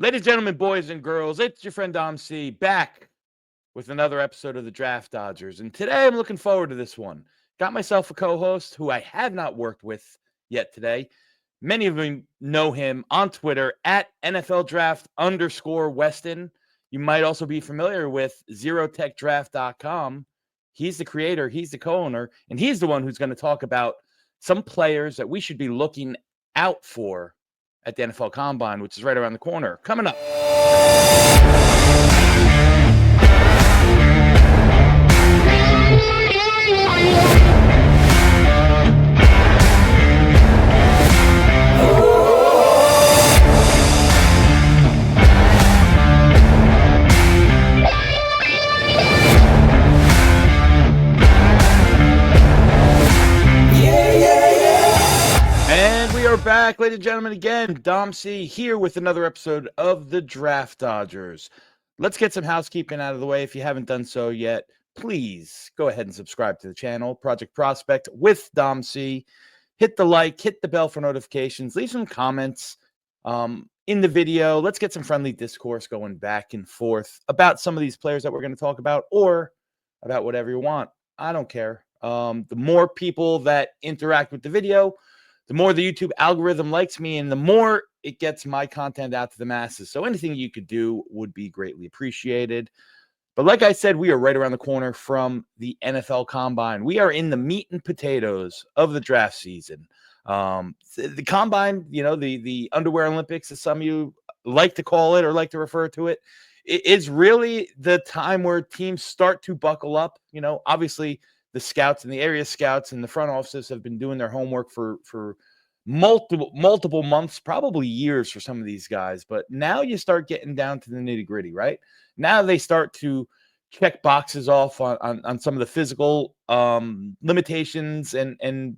Ladies, gentlemen, boys, and girls, it's your friend Dom C back with another episode of the Draft Dodgers. And today I'm looking forward to this one. Got myself a co host who I have not worked with yet today. Many of you know him on Twitter at NFL Draft _Weston. You might also be familiar with ZeroTechDraft.com. He's the creator, he's the co owner, and he's the one who's going to talk about some players that we should be looking out for at the NFL Combine, which is right around the corner. Coming up. And we are back, ladies and gentlemen, again. Dom C here with another episode of the Draft Dodgers. Let's get some housekeeping out of the way. If you haven't done so yet, please go ahead and subscribe to the channel, Project Prospect with Dom C. Hit the like, hit the bell for notifications, leave some comments in the video. Let's get some friendly discourse going back and forth about some of these players that we're going to talk about, or about whatever you want. I don't care. The more people that interact with the video, the more the YouTube algorithm likes me, and the more it gets my content out to the masses. So anything you could do would be greatly appreciated. But like I said, we are right around the corner from the NFL Combine. We are in the meat and potatoes of the draft season. The Combine, you know, the Underwear Olympics, as some of you like to call it or like to refer to it, it is really the time where teams start to buckle up. You know, obviously, the scouts and the area scouts and the front offices have been doing their homework for multiple months, probably years for some of these guys. But now you start getting down to the nitty gritty, right? Now they start to check boxes off on some of the physical limitations and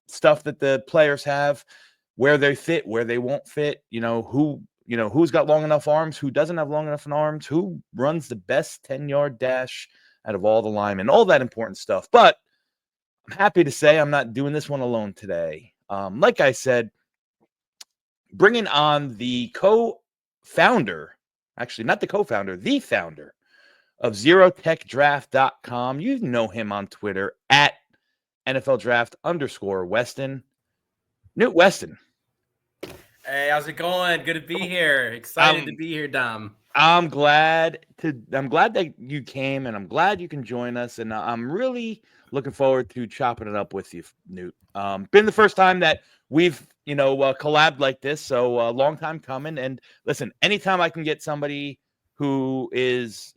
stuff that the players have, where they fit, where they won't fit, who's got long enough arms, who doesn't have long enough arms, who runs the best 10-yard dash out of all the linemen, all that important stuff. But I'm happy to say I'm not doing this one alone today. Like I said, bringing on the co-founder, actually not the co-founder, the founder of ZeroTechDraft.com. You know him on Twitter at NFL Draft _Weston. Newt Westen. Hey, how's it going? Good to be here. Excited to be here, Dom. I'm glad that you came, and I'm glad you can join us, and I'm really looking forward to chopping it up with you, Newt. Been the first time that we've collabed like this, so a long time coming. And listen, anytime I can get somebody who is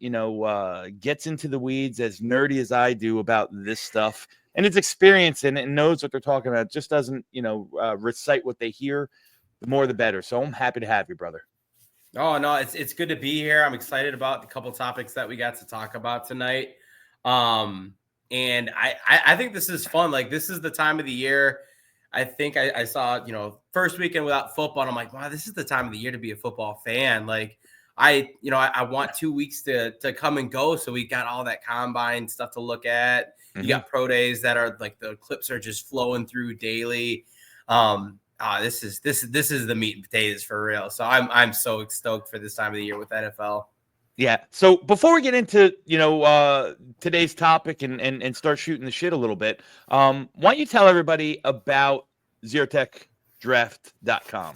gets into the weeds as nerdy as I do about this stuff, and it's experienced in it and knows what they're talking about, just doesn't recite what they hear, the more the better. So I'm happy to have you, brother. Oh, no, it's good to be here. I'm excited about the couple topics that we got to talk about tonight. And I think this is fun. Like, this is the time of the year. I think I saw, first weekend without football, and I'm like, wow, this is the time of the year to be a football fan. Like, I want 2 weeks to come and go. So we got all that combine stuff to look at. Mm-hmm. You got pro days that are like, the clips are just flowing through daily. This is the meat and potatoes for real. So I'm so stoked for this time of the year with NFL. Yeah. So before we get into today's topic and start shooting the shit a little bit, why don't you tell everybody about ZeroTechDraft.com?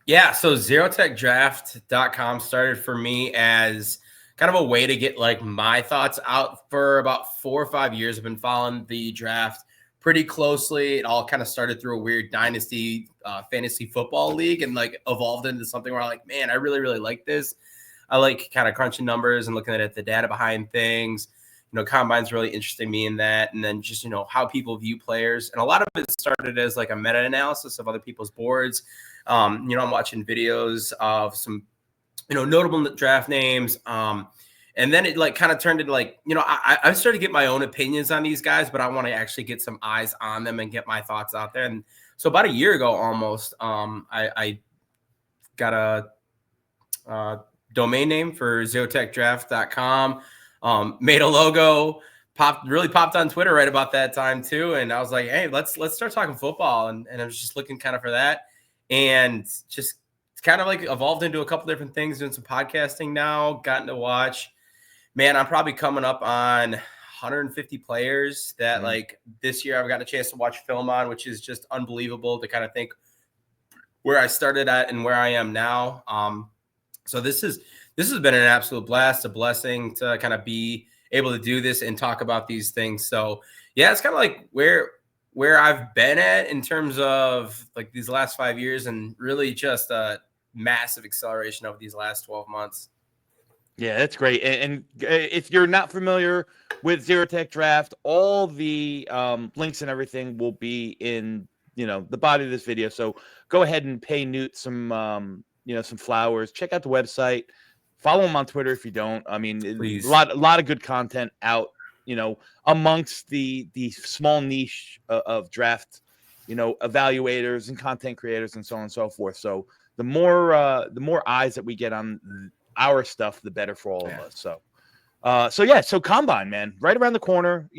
Yeah. So ZeroTechDraft.com started for me as kind of a way to get like my thoughts out. For about 4 or 5 years, I've been following the draft pretty closely. It all kind of started through a weird dynasty fantasy football league, and like evolved into something where I'm like, man, I really, really like this. I like kind of crunching numbers and looking at the data behind things. Combine's really interesting me in that. And then just, how people view players. And a lot of it started as like a meta-analysis of other people's boards. I'm watching videos of some, notable draft names. And then it like kind of turned into like, I started to get my own opinions on these guys, but I want to actually get some eyes on them and get my thoughts out there. And so about a year ago, almost, I got a domain name for ZeroTechDraft.com, made a logo, popped on Twitter right about that time too. And I was like, hey, let's start talking football. And I was just looking kind of for that, and just kind of like evolved into a couple different things, doing some podcasting now, gotten to watch. Man, I'm probably coming up on 150 players that like this year I've gotten a chance to watch film on, which is just unbelievable to kind of think where I started at and where I am now. So this has been an absolute blast, a blessing to kind of be able to do this and talk about these things. So yeah, it's kind of like where I've been at in terms of like these last 5 years, and really just a massive acceleration over these last 12 months. Yeah, that's great. And if you're not familiar with Zero Tech Draft, all the links and everything will be in, the body of this video. So go ahead and pay Newt some, some flowers. Check out the website. Follow him on Twitter if you don't. I mean, Please. a lot of good content out, amongst the small niche of draft, evaluators and content creators and so on and so forth. So the more eyes that we get on our stuff, the better for all of us. So Combine, man, right around the corner.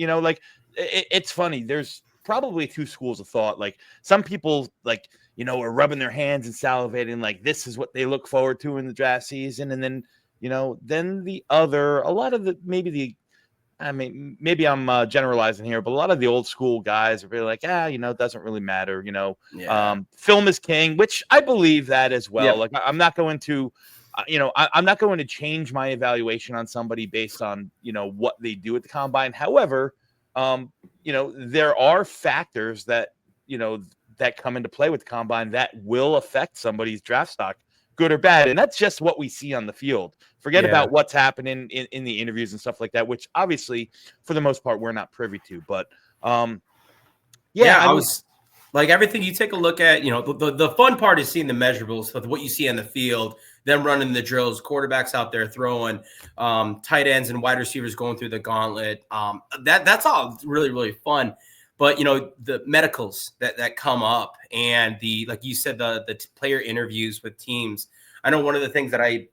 It's funny. There's probably two schools of thought. Like some people are rubbing their hands and salivating, like this is what they look forward to in the draft season. And then, then the other, a lot of maybe I'm generalizing here, but a lot of the old school guys are really like, it doesn't really matter. Film is king, which I believe that as well. Yep. Like I'm not going to, I'm not going to change my evaluation on somebody based on, what they do at the combine. However, there are factors that, that come into play with the combine that will affect somebody's draft stock, good or bad. And that's just what we see on the field. Forget about what's happening in the interviews and stuff like that, which obviously for the most part, we're not privy to, but I was like everything you take a look at, the fun part is seeing the measurables of what you see on the field, them running the drills, quarterbacks out there throwing, tight ends and wide receivers going through the gauntlet. That's all really, really fun. But, the medicals that come up and like you said, the player interviews with teams. I know one of the things that I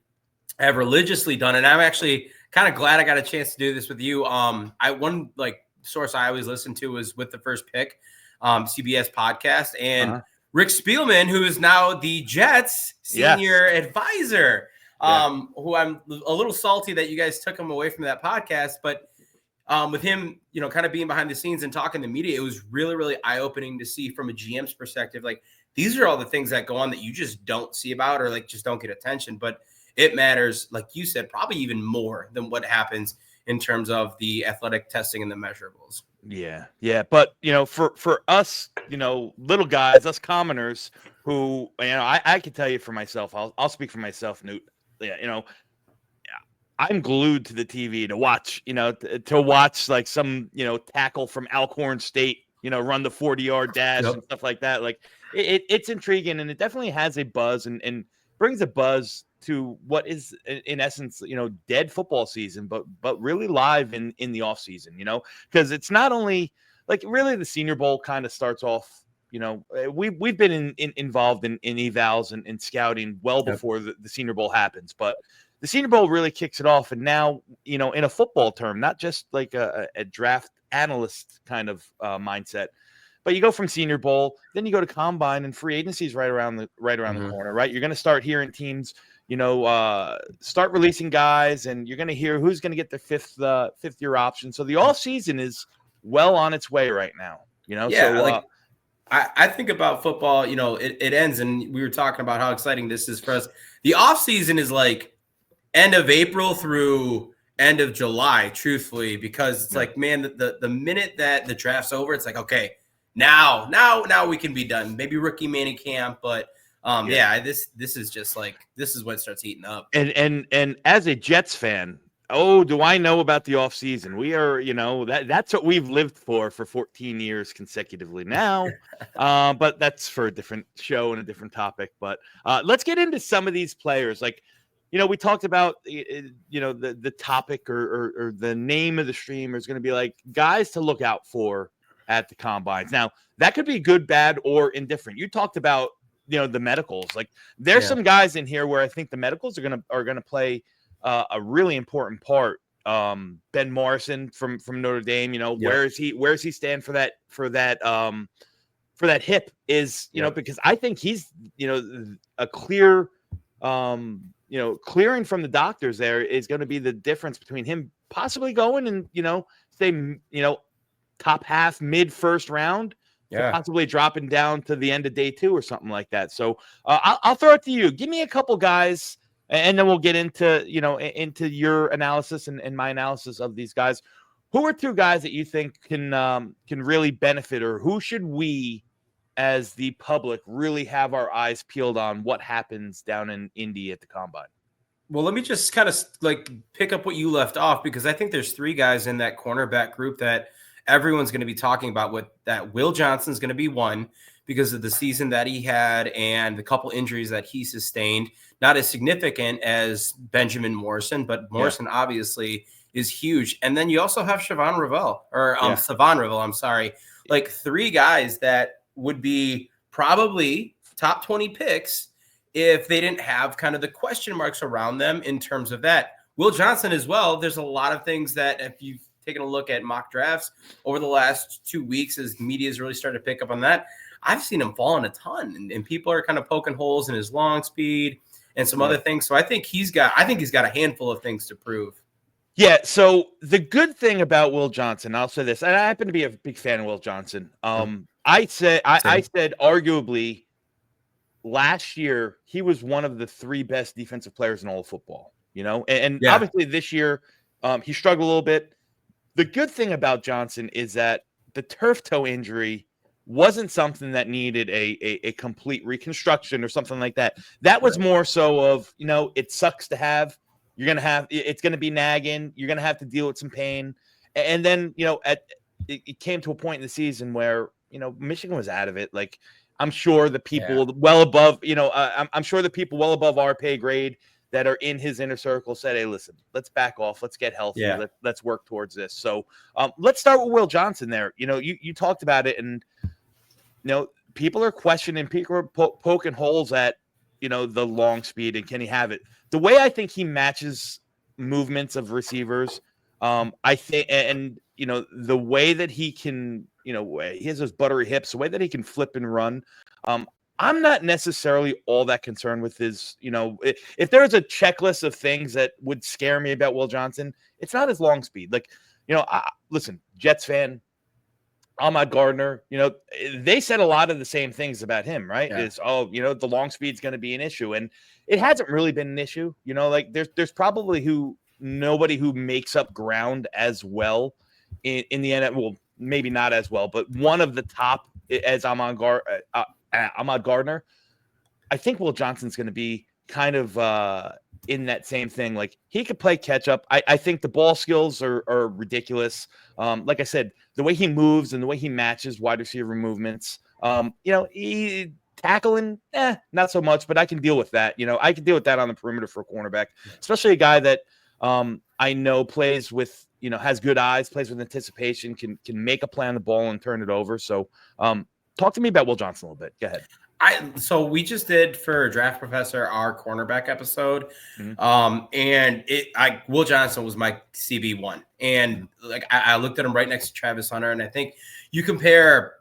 have religiously done, and I'm actually kind of glad I got a chance to do this with you. One source I always listen to was With the First Pick, CBS podcast, and Rick Spielman, who is now the Jets senior advisor, who I'm a little salty that you guys took him away from that podcast, but with him, kind of being behind the scenes and talking to media, it was really, really eye-opening to see from a GM's perspective. Like, these are all the things that go on that you just don't see about or like just don't get attention. But it matters, like you said, probably even more than what happens in terms of the athletic testing and the measurables. Yeah. But, for us, little guys, us commoners who, I can tell you for myself, I'll speak for myself, Newt. Yeah, I'm glued to the TV to watch, to watch like some, tackle from Alcorn State, run the 40-yard dash and stuff like that. Like it's intriguing, and it definitely has a buzz and brings a buzz to what is in essence, dead football season, but really live in the off season, because it's not only like really the Senior Bowl kind of starts off, we've been involved in evals and scouting well before the Senior Bowl happens, but the Senior Bowl really kicks it off. And now, in a football term, not just like a draft analyst kind of mindset, but you go from Senior Bowl, then you go to Combine, and free agency is right around the corner, right? You're going to start hearing teams, start releasing guys, and you're going to hear who's going to get their fifth year option. So the off season is well on its way right now, I think about football, it ends, and we were talking about how exciting this is for us. The off season is like end of April through end of July, truthfully, because it's like, man, the minute that the draft's over, it's like, okay, now we can be done. Maybe rookie mini camp, but this is just like, this is when it starts heating up. And as a Jets fan, oh, do I know about the off season? We are, that's what we've lived for 14 years consecutively now. But that's for a different show and a different topic. But let's get into some of these players. Like, we talked about, the topic or the name of the stream is going to be like guys to look out for at the combines. Now, that could be good, bad, or indifferent. You talked about, the medicals. Like, there's some guys in here where I think the medicals are going to play a really important part. Ben Morrison from Notre Dame, where is he stand for that hip is, because I think he's, a clear clearing from the doctors there is going to be the difference between him possibly going and, say, top half, mid first round, to Yeah. possibly dropping down to the end of day 2 or something like that. So I'll throw it to you. Give me a couple guys, and then we'll get into, into your analysis and my analysis of these guys. Who are 2 guys that you think can really benefit, or who should we as the public really have our eyes peeled on what happens down in Indy at the combine? Well, let me just kind of like pick up what you left off, because I think there's 3 guys in that cornerback group that everyone's going to be talking about. With that, Will Johnson's going to be one, because of the season that he had and the couple injuries that he sustained. Not as significant as Benjamin Morrison, but Morrison obviously is huge. And then you also have Savon Revel, I'm sorry. Like 3 guys that would be probably top 20 picks if they didn't have kind of the question marks around them in terms of that. Will Johnson as well. There's a lot of things that, if you've taken a look at mock drafts over the last 2 weeks, as media's really started to pick up on that, I've seen him fall in a ton, and people are kind of poking holes in his long speed and some other things. So I think he's got a handful of things to prove. Yeah, so the good thing about Will Johnson, I'll say this, and I happen to be a big fan of Will Johnson. I said arguably last year he was one of the 3 best defensive players in all of football, and obviously this year he struggled a little bit. The good thing about Johnson is that the turf toe injury wasn't something that needed a complete reconstruction or something like that. That was more so of, it sucks to have. It's going to be nagging. You're going to have to deal with some pain. And then, it came to a point in the season where, Michigan was out of it. Like, I'm sure the people well above, I'm sure the people well above our pay grade that are in his inner circle said, hey, listen, let's back off. Let's get healthy. Yeah. Let's work towards this. So let's start with Will Johnson there. You talked about it, and, people are questioning, people are poking holes at, the long speed, and can he have it? The way I think he matches movements of receivers, I think, and, the way that he can, he has those buttery hips, the way that he can flip and run. I'm not necessarily all that concerned with his, if there's a checklist of things that would scare me about Will Johnson, it's not his long speed. Like, listen, Jets fan, Ahmad Gardner, they said a lot of the same things about him, right? Yeah. The long speed's going to be an issue. And it hasn't really been an issue. Like there's probably nobody who makes up ground as well in the NFL. Well, maybe not as well, but one of the top as Ahmad Gardner. I think Will Johnson's going to be kind of in that same thing. Like, he could play catch up. I think the ball skills are ridiculous. Like I said, the way he moves and the way he matches wide receiver movements, he tackling, not so much, but I can deal with that. I can deal with that on the perimeter for a cornerback, especially a guy that I know plays with, has good eyes, plays with anticipation, can make a play on the ball and turn it over. So talk to me about Will Johnson a little bit. Go ahead. So we just did for Draft Professor our cornerback episode, and Will Johnson was my CB1, and like I looked at him right next to Travis Hunter, and I think you compare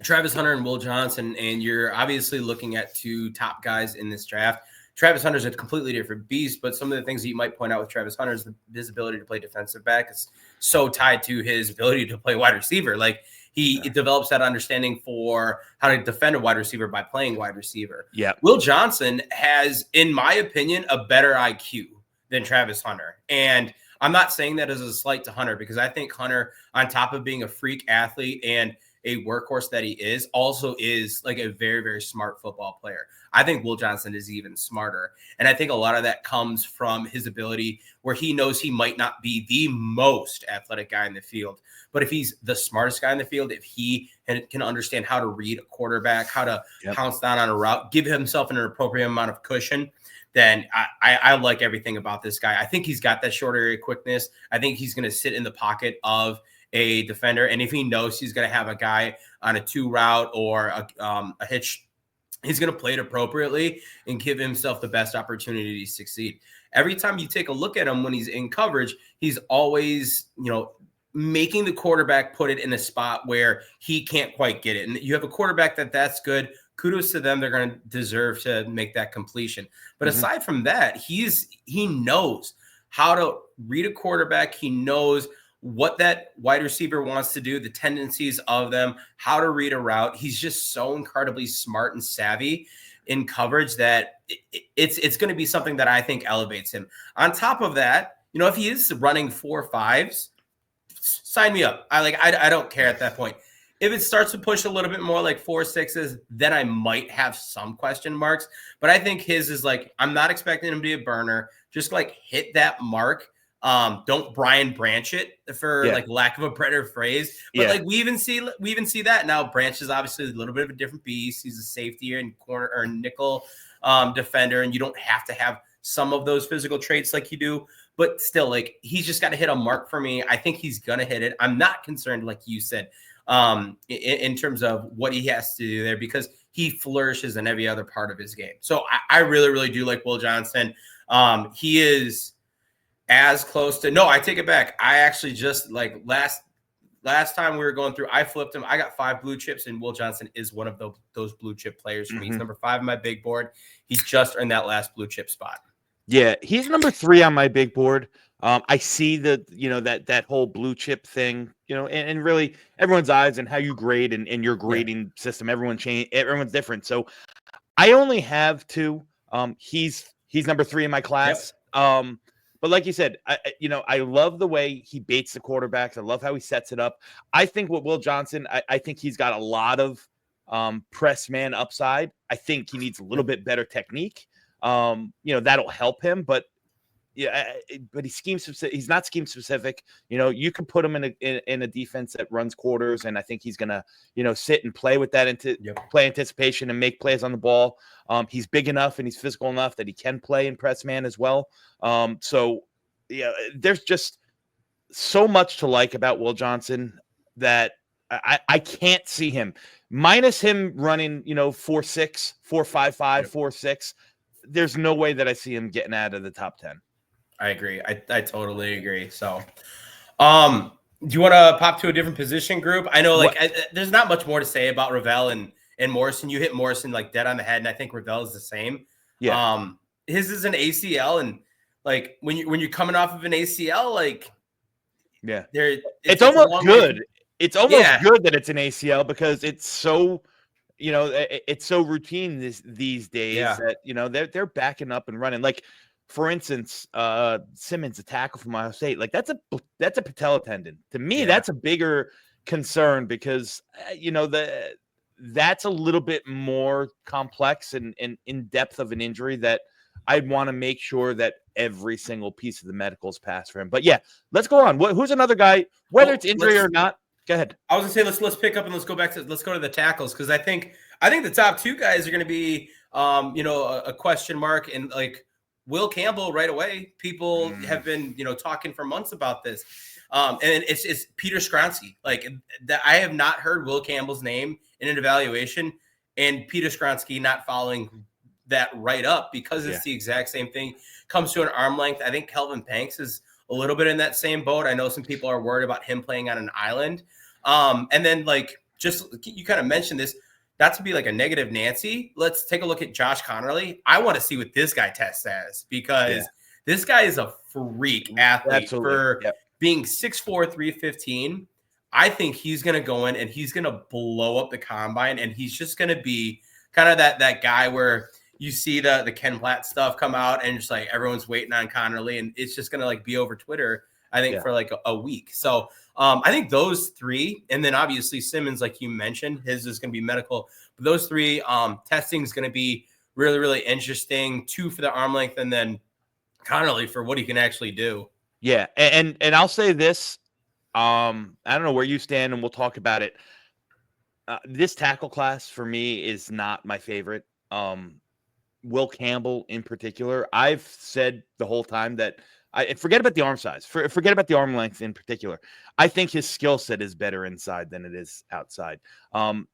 Travis Hunter and Will Johnson, and you're obviously looking at 2 top guys in this draft. Travis Hunter's a completely different beast, but some of the things that you might point out with Travis Hunter is his ability to play defensive back is so tied to his ability to play wide receiver. Like, he develops that understanding for how to defend a wide receiver by playing wide receiver. Yeah. Will Johnson has, in my opinion, a better IQ than Travis Hunter. And I'm not saying that as a slight to Hunter, because I think Hunter, on top of being a freak athlete and a workhorse that he is, also is like a very, very smart football player. I think Will Johnson is even smarter. And I think a lot of that comes from his ability, where he knows he might not be the most athletic guy in the field, but if he's the smartest guy in the field, if he can understand how to read a quarterback, how to pounce down on a route, give himself an appropriate amount of cushion, then I like everything about this guy. I think he's got that short area quickness. I think he's going to sit in the pocket of a defender. And if he knows he's going to have a guy on a 2 route or a hitch, he's going to play it appropriately and give himself the best opportunity to succeed. Every time you take a look at him when he's in coverage, he's always, making the quarterback put it in a spot where he can't quite get it. And you have a quarterback that's good kudos to them. They're going to deserve to make that completion. But Mhm. aside from that, he knows how to read a quarterback. He knows what that wide receiver wants to do, the tendencies of them, how to read a route. He's just so incredibly smart and savvy in coverage that it's going to be something that I think elevates him. On top of that, if he is running 4.5s, sign me up. I don't care at that point. If it starts to push a little bit more like 4.6s, then I might have some question marks. But I think his is like, I'm not expecting him to be a burner. Just like hit that mark. Don't Brian Branch it, for like lack of a better phrase. But like we even see that now. Branch is obviously a little bit of a different beast. He's a safety and corner or nickel defender, and you don't have to have some of those physical traits like you do. But still, like, he's just got to hit a mark for me. I think he's gonna hit it. I'm not concerned, like you said, in terms of what he has to do there, because he flourishes in every other part of his game. So I really, really do like Will Johnson. He is as close to, no, I take it back. I actually just like last time we were going through, I flipped him. I got 5 blue chips, and Will Johnson is one of those blue chip players for me. He's number 5 on my big board. He's just earned that last blue chip spot. Yeah, he's number 3 on my big board. I see that whole blue chip thing, and really everyone's eyes and how you grade and your grading system. Everyone's different. So I only have 2. He's number 3 in my class. Yep. But like you said, I love the way he baits the quarterbacks. I love how he sets it up. I think with Will Johnson, I think he's got a lot of press man upside. I think he needs a little bit better technique. That'll help him, but he's not scheme specific. You can put him in a defense that runs quarters, and I think he's gonna, sit and play with that play anticipation and make plays on the ball. He's big enough and he's physical enough that he can play in press man as well. So there's just so much to like about Will Johnson that I can't see him, minus him running, 4.6, 4.55, 4.6. There's no way that I see him getting out of the top 10. I agree. I totally agree. So, do you want to pop to a different position group? I know, there's not much more to say about Ravel and Morrison. You hit Morrison like dead on the head, and I think Ravel is the same. Yeah. His is an ACL, and like when you're coming off of an ACL, like it's almost good. It's almost good that it's an ACL, because it's so. It's so routine these days that they're backing up and running. Like, for instance, Simmons, a tackle from Ohio State, like that's a patella tendon. To me, that's a bigger concern, because that's a little bit more complex and in depth of an injury that I'd want to make sure that every single piece of the medicals pass for him. But let's go on. Who's another guy, whether it's injury or not? Go ahead. I was gonna say let's pick up and let's go to the tackles, because I think the top 2 guys are gonna be a question mark, and like Will Campbell right away. People have been talking for months about this, and it's Peter Skronsky. Like that, I have not heard Will Campbell's name in an evaluation, and Peter Skronsky not following that right up, because it's the exact same thing. Comes to an arm length. I think Kelvin Banks is a little bit in that same boat. I know some people are worried about him playing on an island. And then just you kind of mentioned this, not to be like a negative Nancy. Let's take a look at Josh Connerly. I want to see what this guy tests as, because this guy is a freak athlete for being 6'4", 315. I think he's going to go in and he's going to blow up the combine, and he's just going to be kind of that guy where you see the Ken Platt stuff come out, and just like everyone's waiting on Connerly, and it's just going to be over Twitter, I think, for like a week. So I think those 3, and then obviously Simmons, like you mentioned, his is going to be medical. But those 3, testing is going to be really, really interesting. 2 for the arm length, and then Connerly for what he can actually do. Yeah, and I'll say this. I don't know where you stand, and we'll talk about it. This tackle class for me is not my favorite. Will Campbell in particular, I've said the whole time that I forget about the arm size, forget about the arm length in particular. I think his skill set is better inside than it is outside. I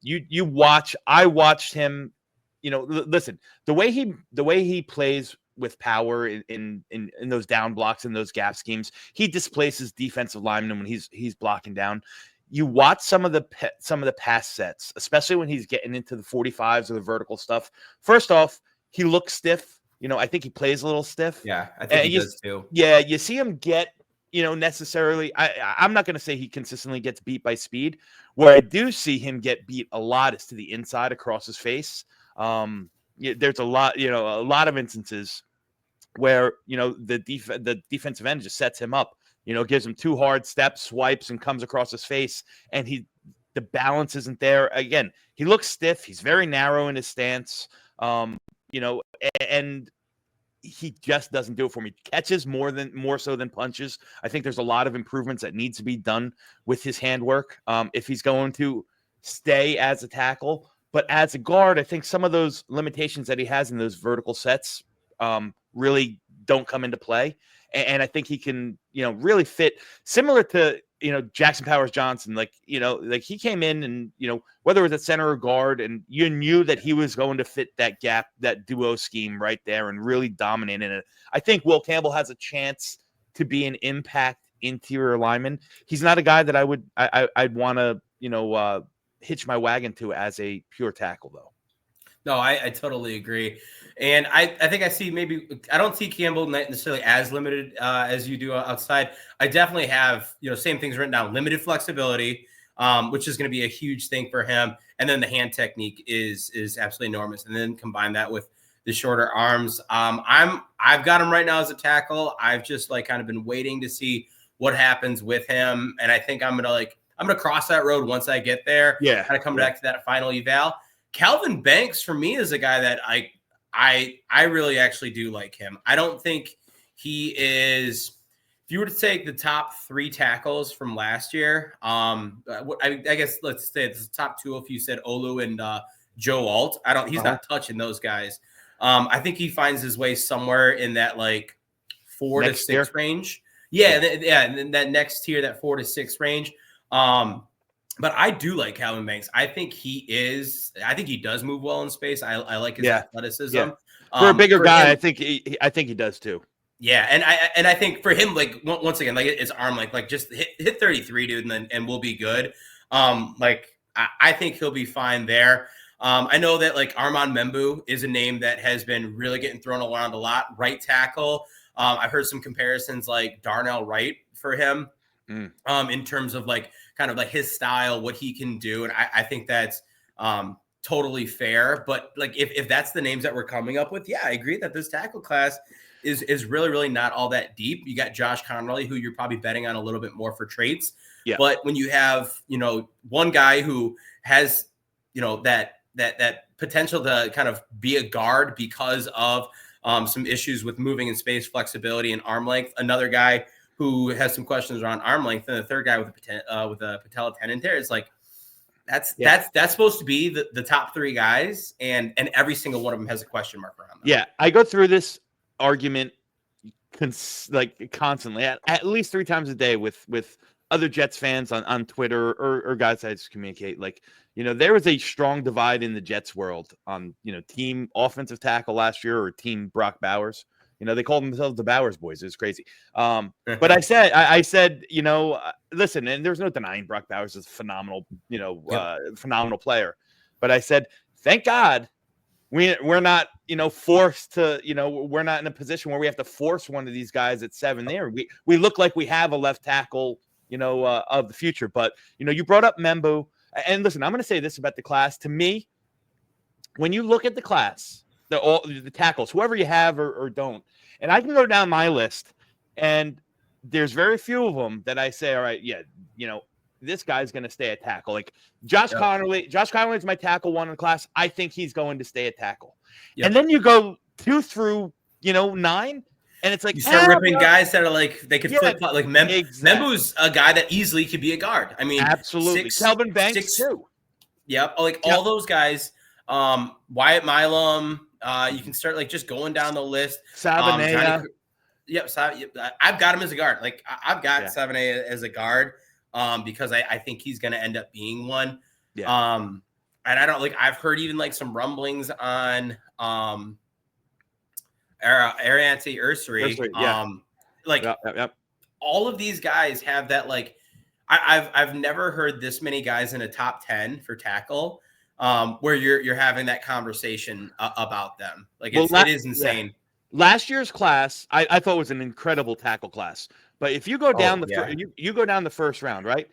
watched him, listen, the way he plays with power in those down blocks and those gap schemes, he displaces defensive linemen when he's blocking down. you watch some of the pass sets, especially when he's getting into the 45s or the vertical stuff. First off, he looks stiff. I think he plays a little stiff. Yeah, I think he does too. Yeah, you see him get, necessarily. I'm not going to say he consistently gets beat by speed. Where I do see him get beat a lot is to the inside across his face. There's a lot of instances where the defensive end just sets him up. Gives him 2 hard steps, swipes, and comes across his face, and the balance isn't there. Again, he looks stiff. He's very narrow in his stance. And he just doesn't do it for me. Catches more so than punches. I think there's a lot of improvements that needs to be done with his handwork if he's going to stay as a tackle. But as a guard, I think some of those limitations that he has in those vertical sets really don't come into play. And I think he can, really fit similar to, Jackson Powers Johnson. Like he came in and, whether it was at center or guard, and you knew that he was going to fit that gap, that duo scheme right there and really dominate in it. I think Will Campbell has a chance to be an impact interior lineman. He's not a guy that I'd want to, hitch my wagon to as a pure tackle, though. No, I totally agree. And I think I don't see Campbell necessarily as limited as you do outside. I definitely have, same things written down, limited flexibility, which is going to be a huge thing for him. And then the hand technique is absolutely enormous. And then combine that with the shorter arms. I've got him right now as a tackle. I've just kind of been waiting to see what happens with him. And I think I'm going to cross that road once I get there. Yeah. Kind of come back to that final eval. Calvin Banks for me is a guy that I really actually do like him. I don't think he is. If you were to take the top 3 tackles from last year, I guess let's say it's the top 2. If you said Olu and Joe Alt, he's not touching those guys. I think he finds his way somewhere in that 4 to 6 range. Yeah, and then that next tier, that 4 to 6 range. But I do like Calvin Banks. I think he does move well in space. I like his athleticism. Yeah. For a bigger guy, I think he does too. Yeah, and I think for him, once again, it's arm length, just hit 33, dude, and we'll be good. I think he'll be fine there. I know that Armand Membu is a name that has been really getting thrown around a lot. Right tackle. I've heard some comparisons like Darnell Wright for him. In terms of kind of his style, what he can do. And I think that's totally fair. But if that's the names that we're coming up with, yeah, I agree that this tackle class is really, really not all that deep. You got Josh Connerly, who you're probably betting on a little bit more for traits. Yeah. But when you have, one guy who has, that potential to kind of be a guard because of some issues with moving in space, flexibility, and arm length, another guy who has some questions around arm length, and the third guy with a patella tendon tear. It's that's supposed to be the top 3 guys, and every single one of them has a question mark around them. Yeah, I go through this argument constantly, at least 3 times a day with other Jets fans on Twitter or guys I just communicate. There was a strong divide in the Jets world on team offensive tackle last year or team Brock Bowers. They called themselves the Bowers boys. It was crazy. But I said, listen, and there's no denying Brock Bowers is a phenomenal, phenomenal player. But I said, thank God we're not, forced to, we're not in a position where we have to force one of these guys at 7 there. We look like we have a left tackle, of the future. But, you brought up Membu. And listen, I'm going to say this about the class. To me, when you look at the class, the tackles, whoever you have or don't. And I can go down my list, and there's very few of them that I say, all right, yeah, this guy's going to stay at tackle. Josh Connerly. Josh Connerly is my tackle 1 in the class. I think he's going to stay at tackle. Yep. And then you go 2 through, 9, and it's you start ripping guys that are they could flip flop. Membu's a guy that easily could be a guard. I mean, absolutely. Calvin Banks too. Yep. All those guys. Wyatt Milam. You can start just going down the list. Sabanea. I've got him as a guard. I've got Sabanea as a guard because I think he's going to end up being one. Yeah. And I don't I've heard even some rumblings on Ariante Ursary. Yep. All of these guys have that I've never heard this many guys in a top 10 for tackle, where you're having that conversation about them. Like Well, it is insane. last year's class, I thought was an incredible tackle class. But if you go down you go down the first round, right?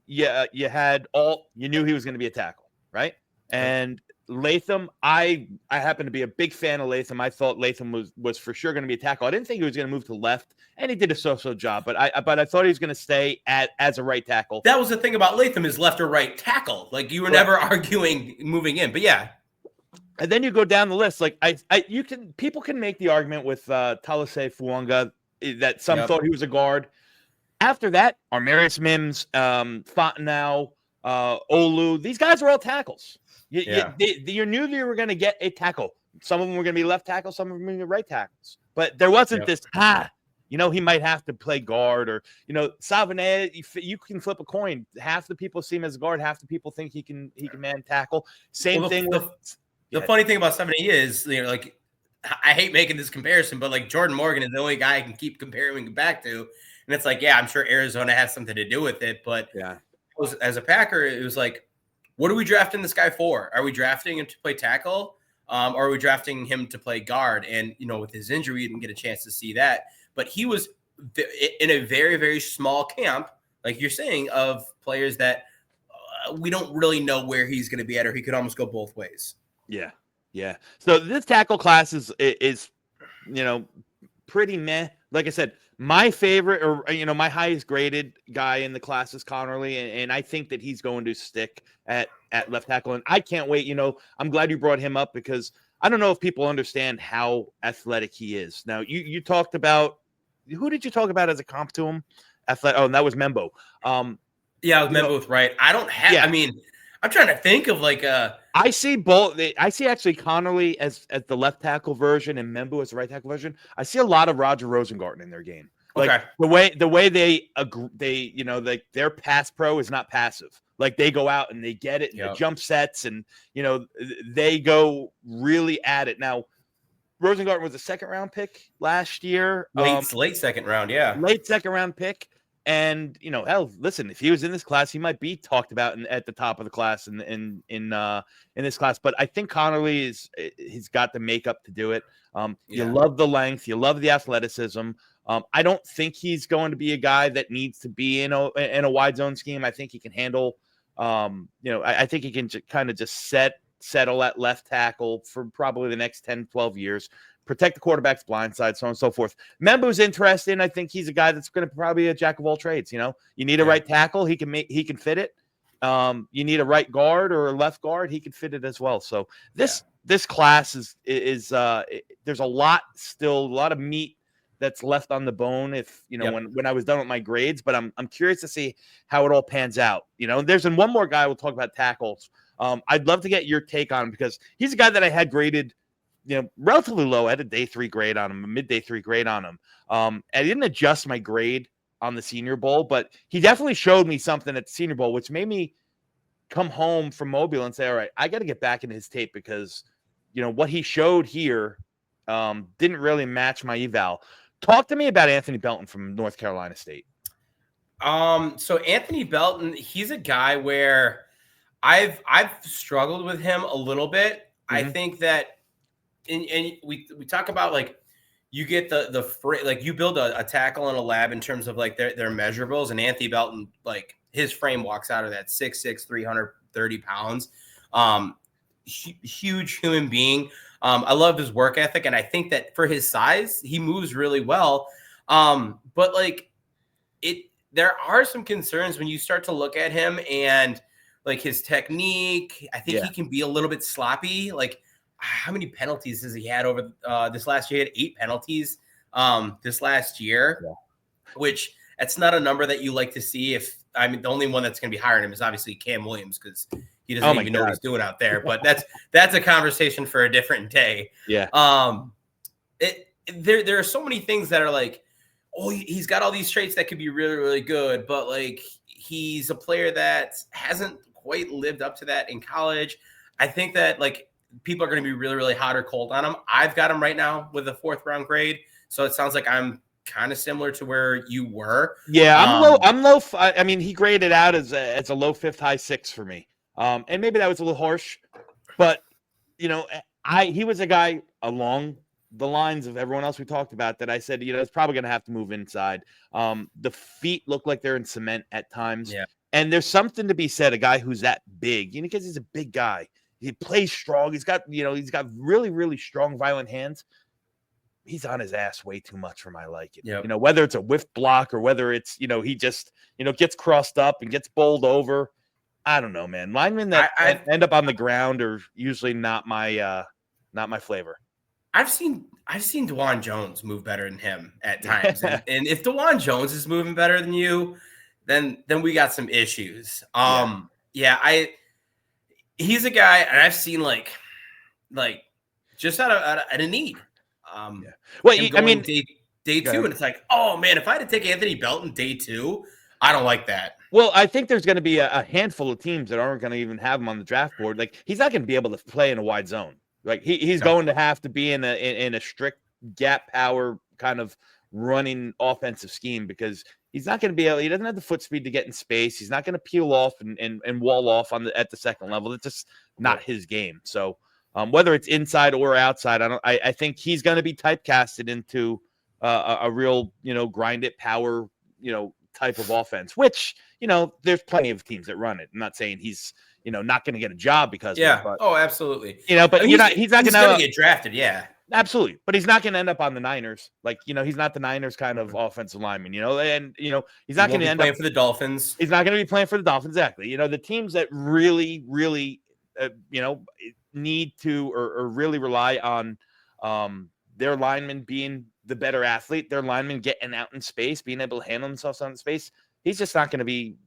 Yeah, you had you knew he was going to be a tackle, right? And Latham, I happen to be a big fan of Latham. I thought Latham was for sure going to be a tackle. I didn't think he was going to move to left, and he did a so-so job. But I thought he was going to stay as a right tackle. That was the thing about Latham, is left or right tackle. Like you were never arguing moving in. But yeah. And then you go down the list. Like people can make the argument with Talise Fuanga that some thought he was a guard. After that, Armarius Mims, Fontenot, Olu, these guys are all tackles. You knew you were going to get a tackle. Some of them were going to be left tackle, some of them were going to be right tackles. But there wasn't this, he might have to play guard, or, Savane, you can flip a coin. Half the people see him as a guard, half the people think he can man tackle. Same thing with the funny thing about Savane is, like, I hate making this comparison, but like Jordan Morgan is the only guy I can keep comparing back to. And it's like, I'm sure Arizona has something to do with it. But as a Packer, it was like, what are we drafting this guy for? Are we drafting him to play tackle? Or are we drafting him to play guard? And, with his injury, we didn't get a chance to see that. But he was in a very, very small camp, like you're saying, of players that we don't really know where he's going to be at, or he could almost go both ways. Yeah. Yeah. So this tackle class is pretty meh. Like I said, my favorite, or my highest graded guy in the class is Connerly, and I think that he's going to stick at left tackle. And I can't wait. I'm glad you brought him up, because I don't know if people understand how athletic he is. Now, you talked about, who did you talk about as a comp to him? Athletic. Oh, and that was Membo. Yeah, I was Membo, right? I don't have. Yeah. I mean, I'm trying to think of like a. I see both. I see actually Connerly as the left tackle version and Membo as the right tackle version. I see a lot of Roger Rosengarten in their game. Like the way they their pass pro is not passive. Like they go out and they get it in the jump sets, and they go really at it. Now, Rosengarten was a second round pick last year. Late second round, late second round pick. And hell, listen, if he was in this class, he might be talked about at the top of the class in this class. But I think Connerly he's got the makeup to do it. You love the length, you love the athleticism. I don't think he's going to be a guy that needs to be in a wide zone scheme. I think he can handle. I think he can kind of just settle at left tackle for probably the next 10, 12 years. Protect the quarterback's blind side, so on and so forth. Membo's interested. I think he's a guy that's going to probably be a jack of all trades. You need a right tackle, he can fit it. You need a right guard or a left guard, he can fit it as well. So this class is there's a lot of meat that's left on the bone. If when I was done with my grades, but I'm curious to see how it all pans out. There's one more guy we'll talk about, tackles. I'd love to get your take on him, because he's a guy that I had graded relatively low. I had a day 3 grade on him, a mid day 3 grade on him. I didn't adjust my grade on the Senior Bowl, but he definitely showed me something at the Senior Bowl, which made me come home from Mobile and say, all right, I got to get back into his tape, because, what he showed here didn't really match my eval. Talk to me about Anthony Belton from North Carolina State. So Anthony Belton, he's a guy where I've struggled with him a little bit. Mm-hmm. I think that, and we talk about, like, you get like you build a tackle in a lab in terms of like their measurables, and Anthony Belton, like, his frame walks out of that 6'6", 330 pounds. Huge human being. I love his work ethic, and I think that for his size, he moves really well. But like there are some concerns when you start to look at him and like his technique. I think he can be a little bit sloppy. Like, how many penalties has he had over this last year? He had 8 penalties this last year, which that's not a number that you like to see. The only one that's going to be higher than him is obviously Cam Williams, because he doesn't even know what he's doing out there. But that's a conversation for a different day. Yeah. There are so many things that are like, he's got all these traits that could be really, really good, but like he's a player that hasn't quite lived up to that in college. I think that like people are going to be really, really hot or cold on him. I've got him right now with a 4th round grade. So it sounds like I'm kind of similar to where you were. Yeah, I'm low. I mean, he graded out as a low fifth, high six for me. And maybe that was a little harsh, but he was a guy along the lines of everyone else we talked about that I said, it's probably going to have to move inside. The feet look like they're in cement at times. Yeah. And there's something to be said, a guy who's that big, because he's a big guy. He plays strong. He's got really, really strong, violent hands. He's on his ass way too much for my liking. Yep. Whether it's a whiff block or whether it's, he just, gets crossed up and gets bowled over. I don't know, man. Linemen that end up on the ground are usually not my flavor. I've seen DeJuan Jones move better than him at times. and if DeJuan Jones is moving better than you, then we got some issues. He's a guy, and I've seen like just out of need. Well, I mean, day two, and it's like, oh man, if I had to take Anthony Belton day 2, I don't like that. Well, I think there's going to be a handful of teams that aren't going to even have him on the draft board. Like, he's not going to be able to play in a wide zone. Like, he's going to have to be in a strict gap power kind of running offensive scheme, because he's not going to be able. He doesn't have the foot speed to get in space. He's not going to peel off and wall off at the second level. It's just not his game. So. Whether it's inside or outside, I think he's going to be typecasted into a real, grind it power, type of offense, which, there's plenty of teams that run it. I'm not saying he's, not going to get a job because of it, but, absolutely. But he's not going to get drafted. Yeah, absolutely. But he's not going to end up on the Niners. Like, he's not the Niners kind of offensive lineman, and, he's not going to end up for the Dolphins. He's not going to be playing for the Dolphins. Exactly. The teams that really, really, need to or really rely on their linemen being the better athlete, their linemen getting out in space, being able to handle themselves out in space. He's just not going to be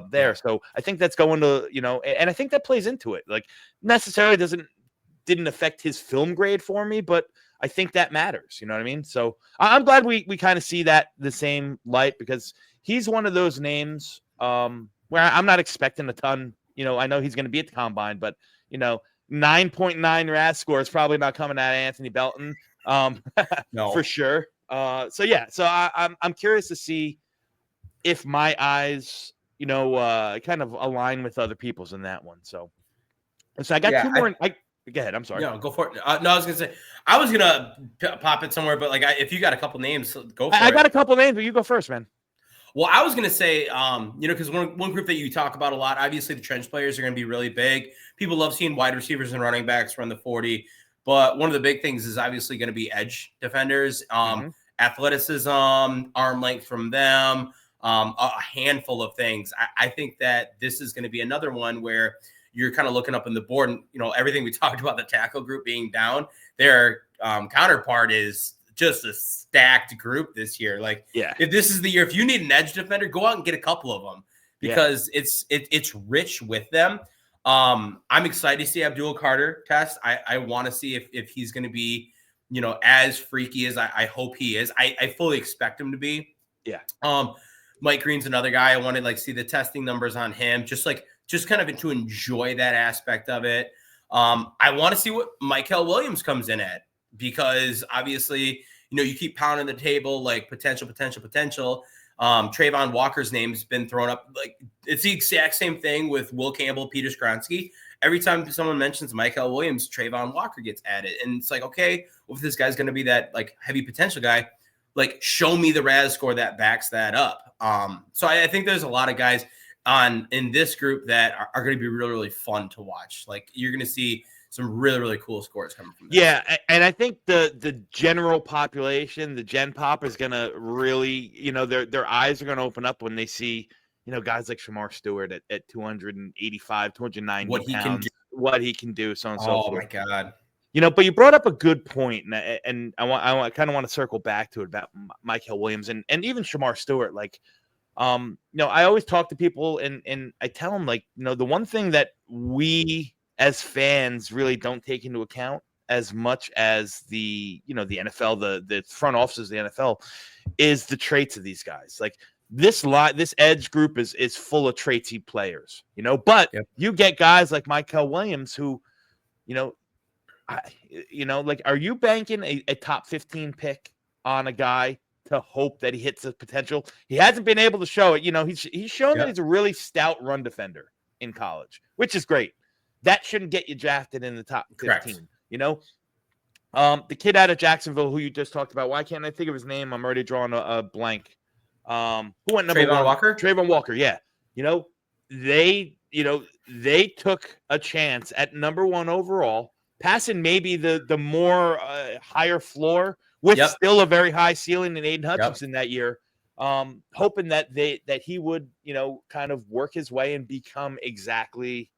there. So I think that's going to, and I think that plays into it. Like, necessarily didn't affect his film grade for me, but I think that matters. You know what I mean? So I'm glad we kind of see that the same light, because he's one of those names where I'm not expecting a ton. I know he's going to be at the combine, but 9.9 RAS score is probably not coming out of Anthony Belton, no, for sure. So I'm curious to see if my eyes, kind of align with other people's in that one. So I got two more. Go ahead. I'm sorry. No, go for it. No, I was gonna say I was gonna pop it somewhere, but if you got a couple names, go for it. I got a couple names, but you go first, man. Well, I was going to say, because one group that you talk about a lot, obviously the trench players are going to be really big. People love seeing wide receivers and running backs run the 40. But one of the big things is obviously going to be edge defenders, athleticism, arm length from them, a handful of things. I think that this is going to be another one where you're kind of looking up in the board and, everything we talked about, the tackle group being down, their counterpart is just a stacked group this year. Like, if this is the year, if you need an edge defender, go out and get a couple of them, because it's rich with them. I'm excited to see Abdul Carter test. I want to see if he's going to be, as freaky as I hope he is. I fully expect him to be. Yeah. Mike Green's another guy. I want to see the testing numbers on him, just kind of to enjoy that aspect of it. I want to see what Mykel Williams comes in at, because obviously, you keep pounding the table, like potential. Trayvon Walker's name's been thrown up. Like, it's the exact same thing with Will Campbell, Peter Skronsky. Every time someone mentions Mykel Williams, Trayvon Walker gets added. And it's like, okay, well, if this guy's going to be that heavy potential guy, show me the RAS score that backs that up. So I think there's a lot of guys in this group that are going to be really, really fun to watch. You're going to see some really, really cool scores coming from this. Yeah, and I think the general population, the Gen Pop, is going to really, their eyes are going to open up when they see, guys like Shamar Stewart at 285, 290 pounds, what he can do, so on and so forth. Oh, my God. But you brought up a good point, and I kind of want to circle back to it about Mykel Williams and even Shamar Stewart. I always talk to people and I tell them, the one thing that we as fans really don't take into account as much as the NFL, the front offices of the NFL, is the traits of these guys. This edge group is full of traitsy players, but you get guys like Mykel Williams who, are you banking a top 15 pick on a guy to hope that he hits his potential. He hasn't been able to show it. He's shown that he's a really stout run defender in college, which is great. That shouldn't get you drafted in the top 15. Correct. The kid out of Jacksonville who you just talked about. Why can't I think of his name? I'm already drawing a blank. Who went number Trayvon one? Walker? Trayvon Walker, yeah. They took a chance at number one overall, passing maybe the more higher floor with still a very high ceiling in Aiden Hutchinson that year, hoping that he would, kind of work his way and become exactly,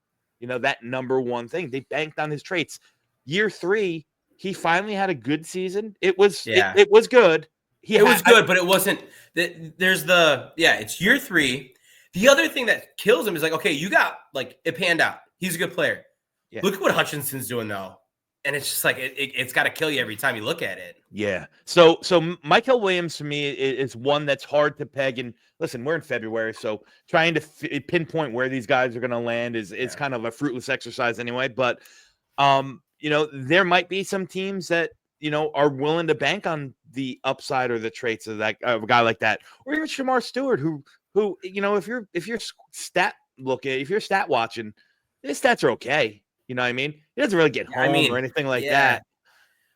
that number one thing. They banked on his traits. Year 3, he finally had a good season. It was it was good. It was good, but it wasn't. It's year 3. The other thing that kills him is like, okay, you got it panned out. He's a good player. Yeah. Look at what Hutchinson's doing though, and it's just like it's got to kill you every time you look at it. Yeah. So Michael Williams to me is one that's hard to peg. And listen, we're in February, so trying to pinpoint where these guys are going to land is kind of a fruitless exercise anyway. But there might be some teams that are willing to bank on the upside or the traits of a guy like that, or even Shamar Stewart, who if you're stat watching, his stats are okay. You know what I mean? He doesn't really get home or anything like that.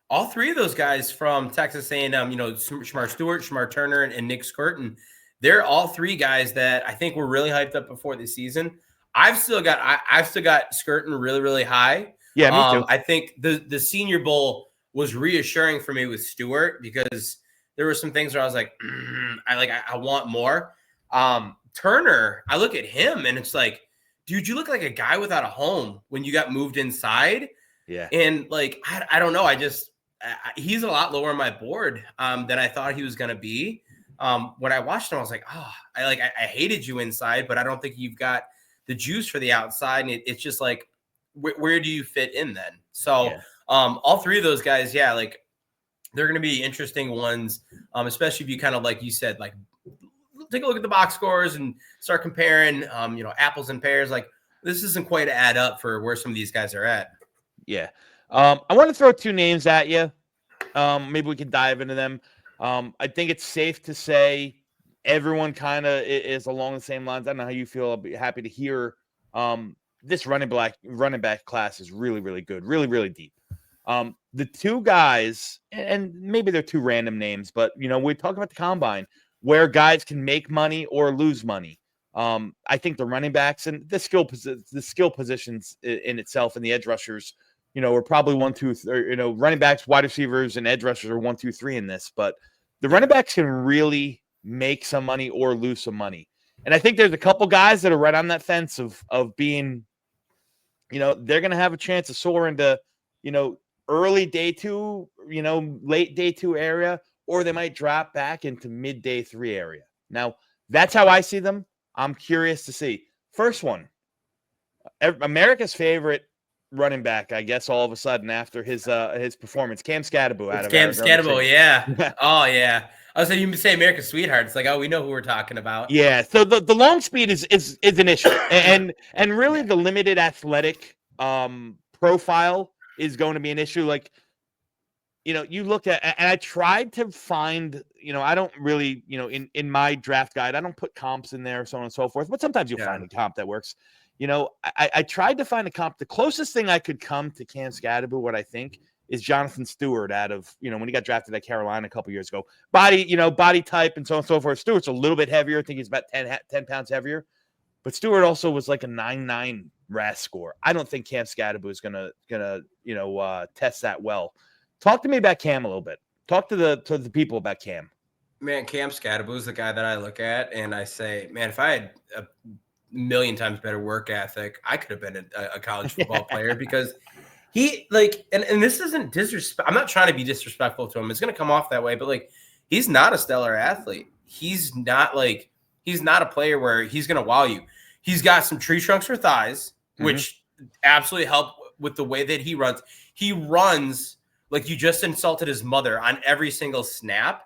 All 3 of those guys from Texas A&M, Shamar Stewart, Shamar Turner, and Nick Skirton, they're all 3 guys that I think were really hyped up before the season. I've still got Skirton really, really high. Yeah, me too. I think the Senior Bowl was reassuring for me with Stewart because there were some things where I was like, I want more. Turner, I look at him and it's like, dude, you look like a guy without a home when you got moved inside. Yeah. And I don't know. He's a lot lower on my board than I thought he was going to be. When I watched him, I was like, I hated you inside, but I don't think you've got the juice for the outside. And it's just like, where do you fit in then? So all 3 of those guys, they're going to be interesting ones, especially if you kind of, like you said, take a look at the box scores and start comparing, apples and pears. This isn't quite to add up for where some of these guys are at. Yeah. I want to throw 2 names at you. Maybe we can dive into them. I think it's safe to say everyone kind of is along the same lines. I don't know how you feel. I'll be happy to hear. This running back class is really, really good, really, really deep. The 2 guys, and maybe they're 2 random names, but we talk about the combine where guys can make money or lose money. I think the running backs and the skill positions in itself and the edge rushers, we're probably 1, 2, 3, running backs, wide receivers, and edge rushers are 1, 2, 3 in this. But the running backs can really make some money or lose some money. And I think there's a couple guys that are right on that fence of being, they're going to have a chance to soar into, early day 2, late day 2 area, or they might drop back into mid day 3 area. Now, that's how I see them. I'm curious to see. First one, America's favorite running back, I guess, all of a sudden after his performance, Cam Scatterbo out of Arizona. Cam Scatterbo, yeah. Oh, yeah. I was saying you say America's sweetheart. It's like, we know who we're talking about. Yeah. So the long speed is an issue, and really the limited athletic profile is going to be an issue. You look at, and I tried to find, I don't really, in my draft guide, I don't put comps in there, so on and so forth, but sometimes you'll find a comp that works. I tried to find a comp. The closest thing I could come to Cam Scatterbo, what I think, is Jonathan Stewart out of, when he got drafted at Carolina a couple years ago. Body type and so on and so forth. Stewart's a little bit heavier. I think he's about 10 pounds heavier. But Stewart also was like a 9.9 RAS score. I don't think Cam Scatterbo is gonna test that well. Talk to me about Cam a little bit. Talk to the people about Cam. Man, Cam Scatterbo is the guy that I look at and I say, man, if I had a million times better work ethic, I could have been a college football player because he and this isn't disrespect. I'm not trying to be disrespectful to him. It's going to come off that way, but he's not a stellar athlete. He's not a player where he's going to wow you. He's got some tree trunks for thighs, which absolutely help with the way that he runs. He runs like you just insulted his mother on every single snap.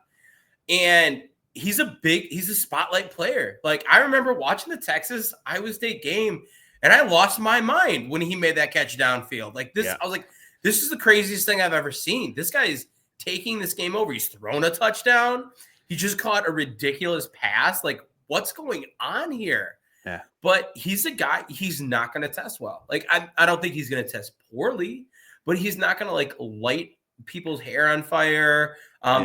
And he's a spotlight player. I remember watching the Texas Iowa State game and I lost my mind when he made that catch downfield. I was like, this is the craziest thing I've ever seen. This guy is taking this game over. He's thrown a touchdown. He just caught a ridiculous pass. Like, what's going on here? Yeah. But he's a guy, he's not going to test well. Like, I don't think he's going to test poorly, but he's not going to like light people's hair on fire.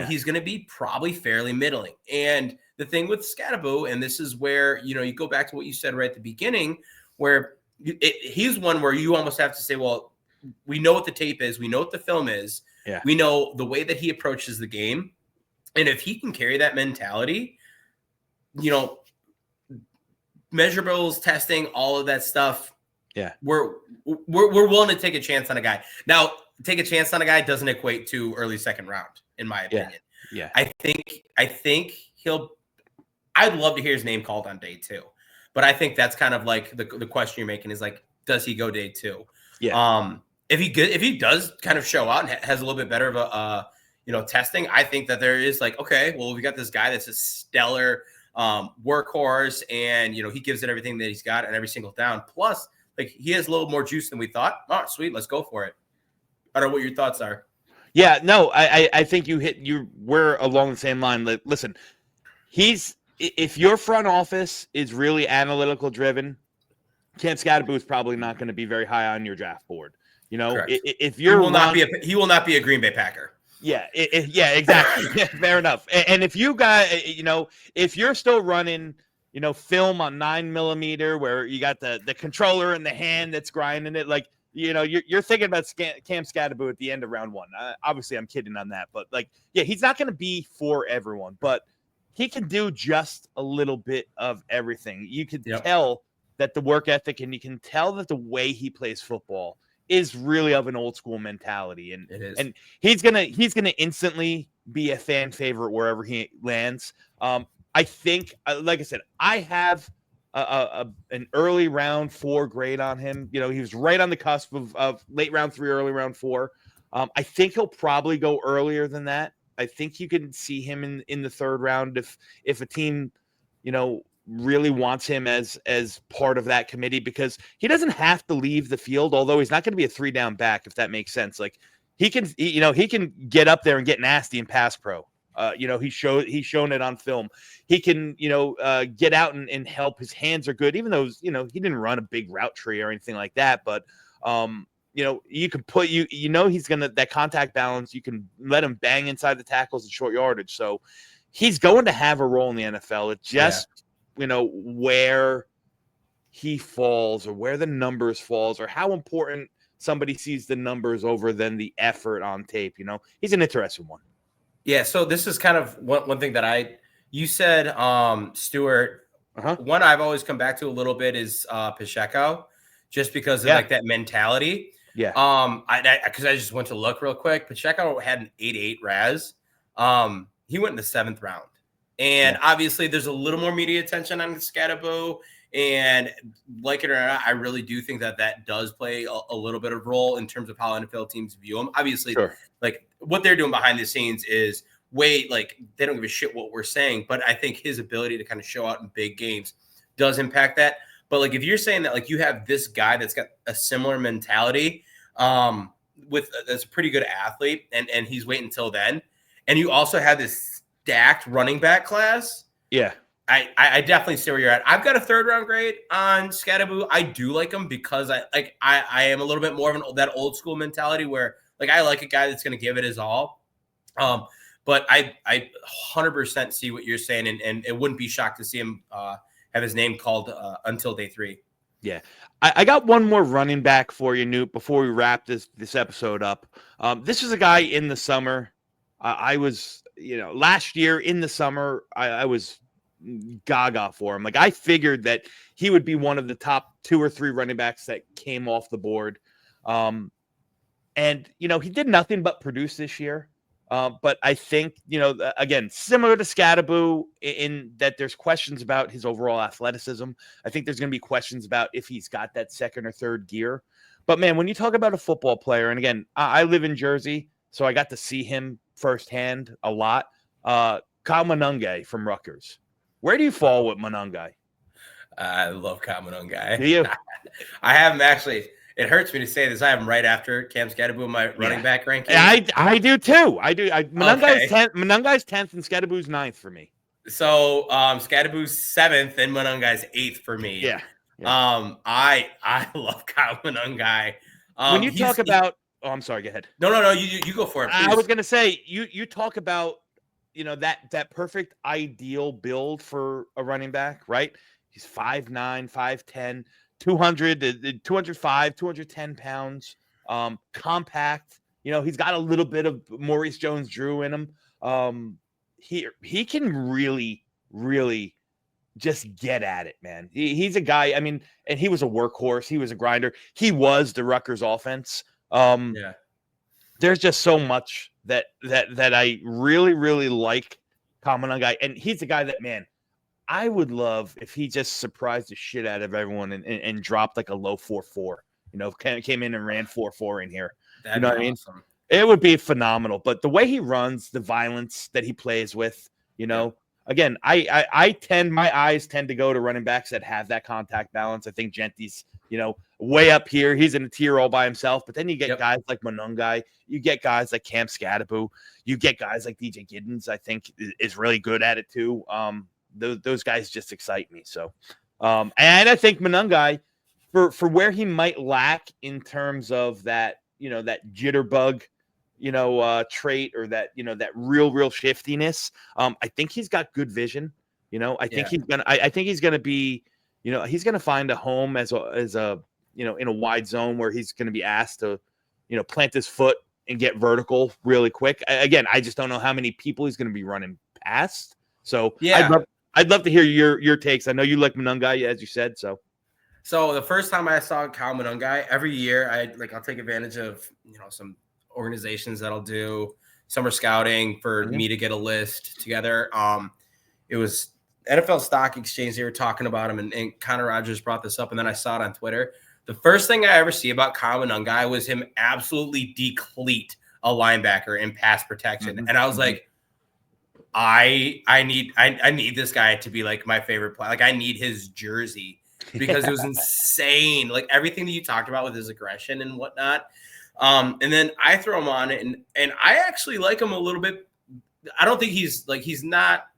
He's going to be probably fairly middling. And the thing with Scadaboo, and this is where, you go back to what you said right at the beginning, where he's one where you almost have to say, well, we know what the tape is. We know what the film is. Yeah. We know the way that he approaches the game. And if he can carry that mentality, measurables, testing, all of that stuff. Yeah. We're willing to take a chance on a guy. Now, take a chance on a guy doesn't equate to early second round, in my opinion. Yeah. I think I'd love to hear his name called on day 2. But I think that's kind of like the question you're making is like, does he go day 2? Yeah. If he does kind of show out and has a little bit better of a testing, I think that there is like, okay, well, we got this guy that's a stellar workhorse, and he gives it everything that he's got and every single down. Plus, like, he has a little more juice than we thought. Oh, sweet, let's go for it. I don't know what your thoughts are. Yeah, no, I think we're along the same line. Listen, if your front office is really analytical driven, Cam Scadaboo is probably not going to be very high on your draft board. If you're he will not be a Green Bay Packer. Yeah, yeah, exactly. Yeah, fair enough. And if you got, if you're still running, film on 9mm where you got the controller in the hand that's grinding it, like, you're thinking about Cam Scadaboo at the end of round 1. Obviously, I'm kidding on that, but like, yeah, he's not going to be for everyone, but he can do just a little bit of everything. You can tell that the work ethic, and you can tell that the way he plays football is really of an old school mentality, and it is. And he's gonna instantly be a fan favorite wherever he lands. I think, like I said, I have an early round 4 grade on him. He was right on the cusp of late round 3, early round 4. I think he'll probably go earlier than that. I think you can see him in the 3rd round if a team, really wants him as part of that committee, because he doesn't have to leave the field, although he's not going to be a 3-down back, if that makes sense. Like, he can get up there and get nasty in pass pro. He's shown it on film. He can, get out and help. His hands are good, even though, he didn't run a big route tree or anything like that. But, you can put, he's going to, that contact balance, you can let him bang inside the tackles and short yardage. So he's going to have a role in the NFL. It just, where he falls or where the numbers falls or how important somebody sees the numbers over than the effort on tape. He's an interesting one. Yeah. So this is kind of one thing that you said, Stuart, one I've always come back to a little bit is Pacheco, just because of like that mentality. Yeah. Because I just went to look real quick. Pacheco had an 8.8 RAS. He went in the 7th round. And obviously there's a little more media attention on Scadaboo, and like it or not, I really do think that does play a little bit of role in terms of how NFL teams view him. Obviously, like, what they're doing behind the scenes is like, they don't give a shit what we're saying, but I think his ability to kind of show out in big games does impact that. But like, if you're saying that, like, you have this guy that's got a similar mentality, that's a pretty good athlete, and he's waiting until then, and you also have this stacked running back class. Yeah. I definitely see where you're at. I've got a 3rd round grade on Scadaboo. I do like him because I am a little bit more of that old school mentality where, like, I like a guy that's going to give it his all. But I 100% see what you're saying, and it wouldn't be shocked to see him have his name called until day 3. Yeah. I got one more running back for you, Newt, before we wrap this episode up. This is a guy in the summer. I was, last year in the summer, I was gaga for him. Like, I figured that he would be one of the top 2 or 3 running backs that came off the board. And, he did nothing but produce this year. But I think, again, similar to Scadaboo in that there's questions about his overall athleticism. I think there's going to be questions about if he's got that 2nd or 3rd gear. But, man, when you talk about a football player, and again, I live in Jersey, so I got to see him firsthand a lot. Kyle Monangai from Rutgers. Where do you fall with Monangai? I love Kyle Monangai. Do you? I have him actually. it hurts me to say this. I have him right after Cam Skattebo in my running back ranking. I do too. I do. Munungai's Okay. 10th. Munungai's 10th and Skattebo's 9th for me. So Skattebo's 7th and Munungai's 8th for me. Yeah. I love Kyle Munungai. When you talk about, I'm sorry, go ahead. No, you go for it. Please. I was gonna say you talk about that perfect ideal build for a running back, right? He's 5'9", 5'10", 205, 210 pounds, compact. He's got a little bit of Maurice Jones-Drew in him. He can really, really just get at it, man. He's a guy. I mean, and he was a workhorse. He was a grinder. He was the Rutgers offense. There's just so much that I really, really like Munungai. And he's a guy that, man, I would love if he just surprised the shit out of everyone and dropped like a low 4.4, came in and ran 4.4 in here. That'd be awesome. I mean? It would be phenomenal. But the way he runs, the violence that he plays with, again, my eyes tend to go to running backs that have that contact balance. I think Genty's, way up here. He's in a tier all by himself. But then you get guys like Munungai. You get guys like Cam Skattebo. You get guys like DJ Giddens, I think, is really good at it too. Those guys just excite me. So, and I think Munungai, for where he might lack in terms of that, that jitterbug, trait or that, that real shiftiness. I think he's got good vision. I think he's gonna be, he's gonna find a home as a in a wide zone where he's gonna be asked to, plant his foot and get vertical really quick. Again, I just don't know how many people he's gonna be running past. So I'd love to hear your takes. I know you like Munungai, as you said. So the first time I saw Kyle Munungai, every year I'll take advantage of some organizations that'll do summer scouting for me to get a list together. It was NFL Stock Exchange. They were talking about him, and Connor Rogers brought this up, and then I saw it on Twitter. The first thing I ever see about Kyle Munungai was him absolutely deplete a linebacker in pass protection, and I was like, I need this guy to be like my favorite player. Like, I need his jersey because it was insane. Like everything that you talked about with his aggression and whatnot. And then I throw him on it, and I actually like him a little bit. I don't think he's not,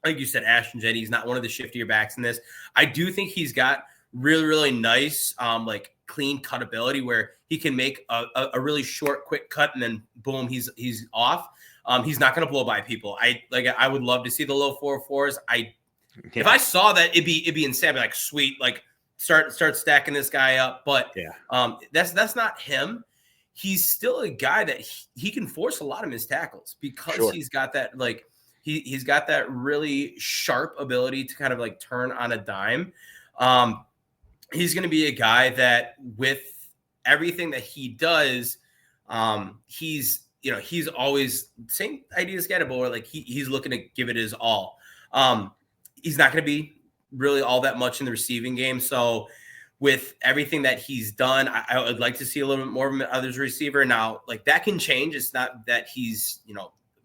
like you said, Ashton Jetty. He's not one of the shiftier backs in this. I do think he's got really, really nice, like clean cut ability where he can make a really short, quick cut, and then boom, he's off. He's not going to blow by people. I would love to see the low 4.4s. If I saw that, it'd be insane. I'd be like, sweet, like start stacking this guy up. But that's not him. He's still a guy that he can force a lot of his tackles because he's got that, like, he's got that really sharp ability to kind of like turn on a dime. He's going to be a guy that with everything that he does, he's always same idea as Skattebo, where like he's looking to give it his all. He's not going to be really all that much in the receiving game. So with everything that he's done, I would like to see a little bit more of him as a receiver. Now, like that can change. It's not that he's,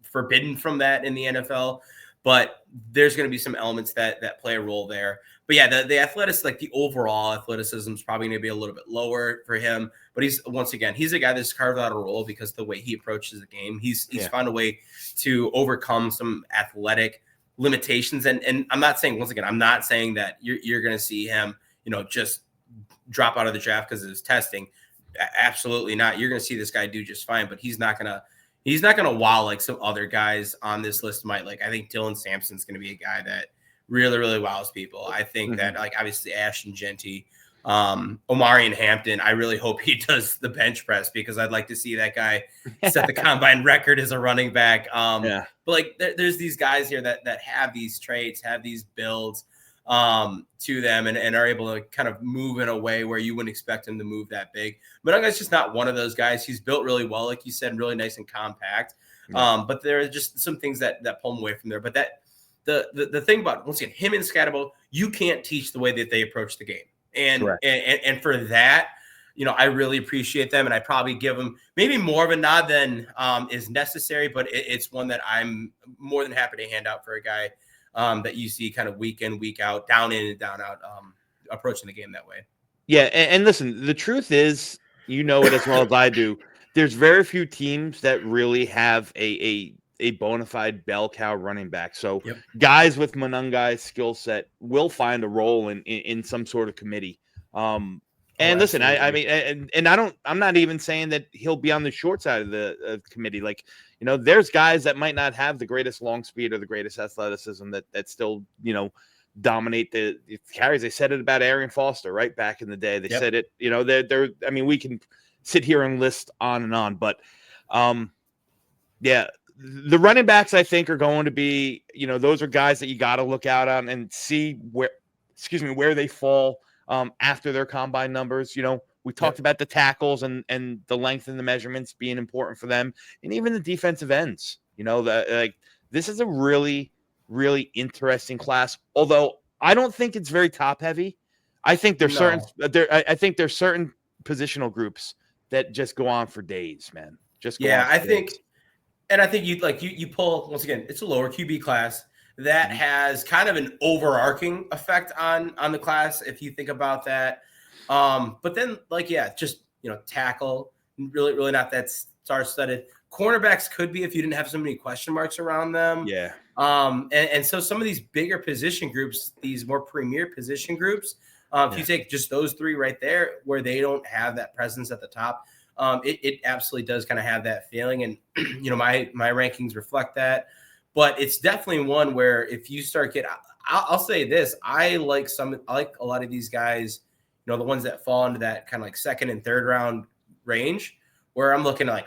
forbidden from that in the NFL, but there's going to be some elements that play a role there. But yeah, the athletics, like the overall athleticism is probably going to be a little bit lower for him. But he's a guy that's carved out a role because the way he approaches the game, he's found a way to overcome some athletic limitations. And I'm not saying, once again, I'm not saying that you're going to see him, just drop out of the draft because of his testing. Absolutely not. You're going to see this guy do just fine, but he's not going to wow like some other guys on this list might. Like, I think Dylan Sampson's going to be a guy that really, really wows people. I think that, like, obviously Ashton Genty, Omarion Hampton, I really hope he does the bench press because I'd like to see that guy set the combine record as a running back. But like there's these guys here that have these traits, have these builds to them and are able to kind of move in a way where you wouldn't expect him to move that big. But Munungai's just not one of those guys. He's built really well, like you said, really nice and compact. But there are just some things that pull him away from there. But that the thing about, once again, him and Skattebo, you can't teach the way that they approach the game. And for that, I really appreciate them, and I probably give them maybe more of a nod than is necessary, but it's one that I'm more than happy to hand out for a guy that you see kind of week in, week out, down in and down out, approaching the game that way. Yeah, and listen, the truth is, you know it as well as I do. There's very few teams that really have a bona fide bell cow running back. So Yep. guys with Monungai's skill set will find a role in some sort of committee. Oh, And listen, I absolutely. mean, and I'm not even saying that he'll be on the short side of the committee. Like, there's guys that might not have the greatest long speed or the greatest athleticism that still, dominate the carries. They said it about Arian Foster right back in the day. They Yep. said it, they're I mean, we can sit here and list on and on, but yeah, the running backs I think are going to be, those are guys that you got to look out on and see where they fall after their combine numbers. We talked Yep. about the tackles and the length and the measurements being important for them, and even the defensive ends. This is a really, really interesting class. Although I don't think it's very top heavy. I think there's certain No. I think there's certain positional groups that just go on for days, man. Just go on Yeah, for I think, days. and I think you pull once again. It's a lower QB class that Mhm. has kind of an overarching effect on the class if you think about that. But then just tackle really not that star studded. Cornerbacks could be if you didn't have so many question marks around them. Yeah. And so some of these bigger position groups, these more premier position groups, if you take just those three right there, where they don't have that presence at the top, it absolutely does kind of have that feeling. And my rankings reflect that. But it's definitely one where if you start I'll say this: I like a lot of these guys, the ones that fall into that kind of like second and third round range, where I'm looking I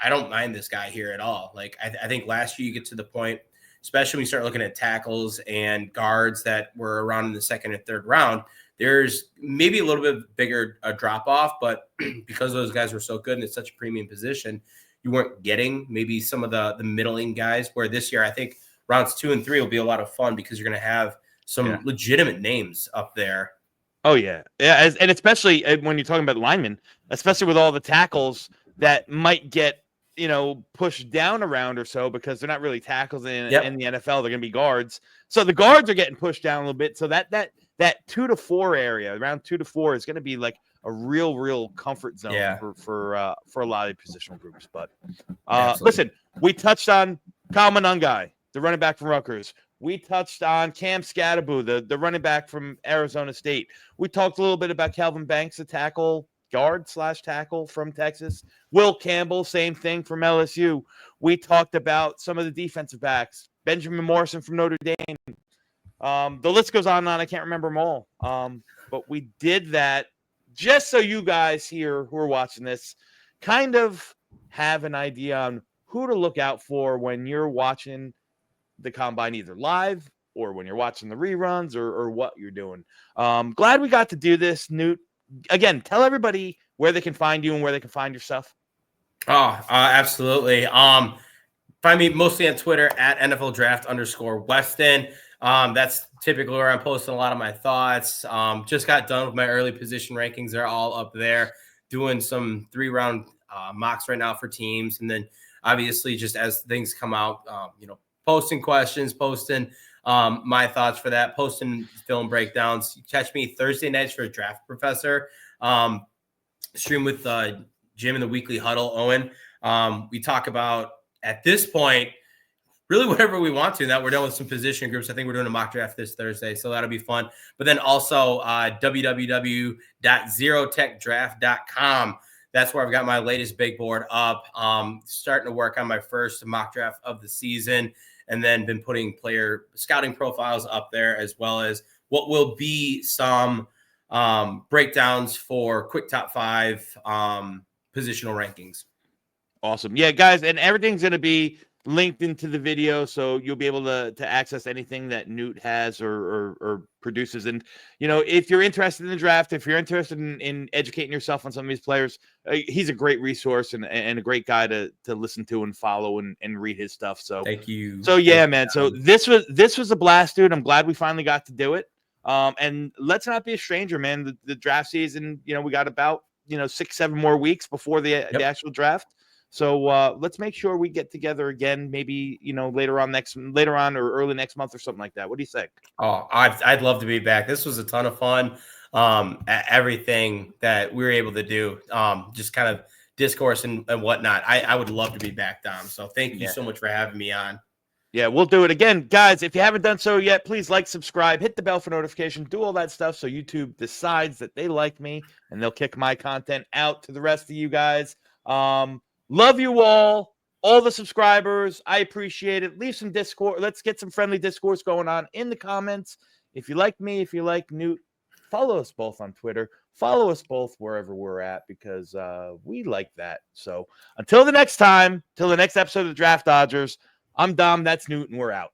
don't mind this guy here at all. Like I think last year you get to the point, especially when you start looking at tackles and guards that were around in the second and third round, there's maybe a little bit bigger a drop off, but because those guys were so good and it's such a premium position, you weren't getting maybe some of the middling guys. Where this year, I think rounds 2 and 3 will be a lot of fun because you're going to have some legitimate names up there. Oh yeah, and especially when you're talking about linemen, especially with all the tackles that might get pushed down a round or so because they're not really tackles in the NFL. They're going to be guards, so the guards are getting pushed down a little bit. So that 2 to 4 area, around 2 to 4, is going to be like a real comfort zone for a lot of positional groups. But listen, we touched on Kyle Monungai, the running back from Rutgers. We touched on Cam Scatterbo, the running back from Arizona State. We talked a little bit about Kelvin Banks, the guard/tackle from Texas. Will Campbell, same thing from LSU. We talked about some of the defensive backs. Benjamin Morrison from Notre Dame. The list goes on and on. I can't remember them all. But we did that just so you guys here who are watching this kind of have an idea on who to look out for when you're watching the combine, either live or when you're watching the reruns or what you're doing. Glad we got to do this, Newt. Again, tell everybody where they can find you and where they can find your stuff. Oh, absolutely. Find me mostly on Twitter at NFL Draft _Weston. That's typically where I'm posting a lot of my thoughts. Just got done with my early position rankings. They're all up there. Doing some 3-round mocks right now for teams. And then obviously just as things come out, posting questions, posting my thoughts for that, posting film breakdowns. You catch me Thursday nights for Draft Professor. Stream with Jim in the Weekly Huddle, Owen. We talk about, at this point, really whatever we want to. Now we're done with some position groups. I think we're doing a mock draft this Thursday, so that'll be fun. But then also www.zerotechdraft.com. That's where I've got my latest big board up. Starting to work on my first mock draft of the season, and then been putting player scouting profiles up there, as well as what will be some breakdowns for quick top 5 positional rankings. Awesome. Yeah, guys, and everything's going to be linked into the video, so you'll be able to access anything that Newt has or produces. And if you're interested in the draft, if you're interested in educating yourself on some of these players, he's a great resource and a great guy to listen to and follow and read his stuff. So thank you. So yeah, man. So this was a blast, dude. I'm glad we finally got to do it. And let's not be a stranger, man. The draft season, we got about 6-7 more weeks before the actual draft. So let's make sure we get together again, maybe later on or early next month or something like that. What do you think? Oh, I'd love to be back. This was a ton of fun. everything that we were able to do, just kind of discourse and whatnot. I would love to be back, Dom. So thank you so much for having me on. Yeah, we'll do it again. Guys, if you haven't done so yet, please like, subscribe, hit the bell for notification, do all that stuff so YouTube decides that they like me and they'll kick my content out to the rest of you guys. Love you all the subscribers. I appreciate it. Leave some Discord. Let's get some friendly discourse going on in the comments. If you like me, if you like Newt, follow us both on Twitter. Follow us both wherever we're at because we like that. So until the next time, till the next episode of the Draft Dodgers, I'm Dom, that's Newt, and we're out.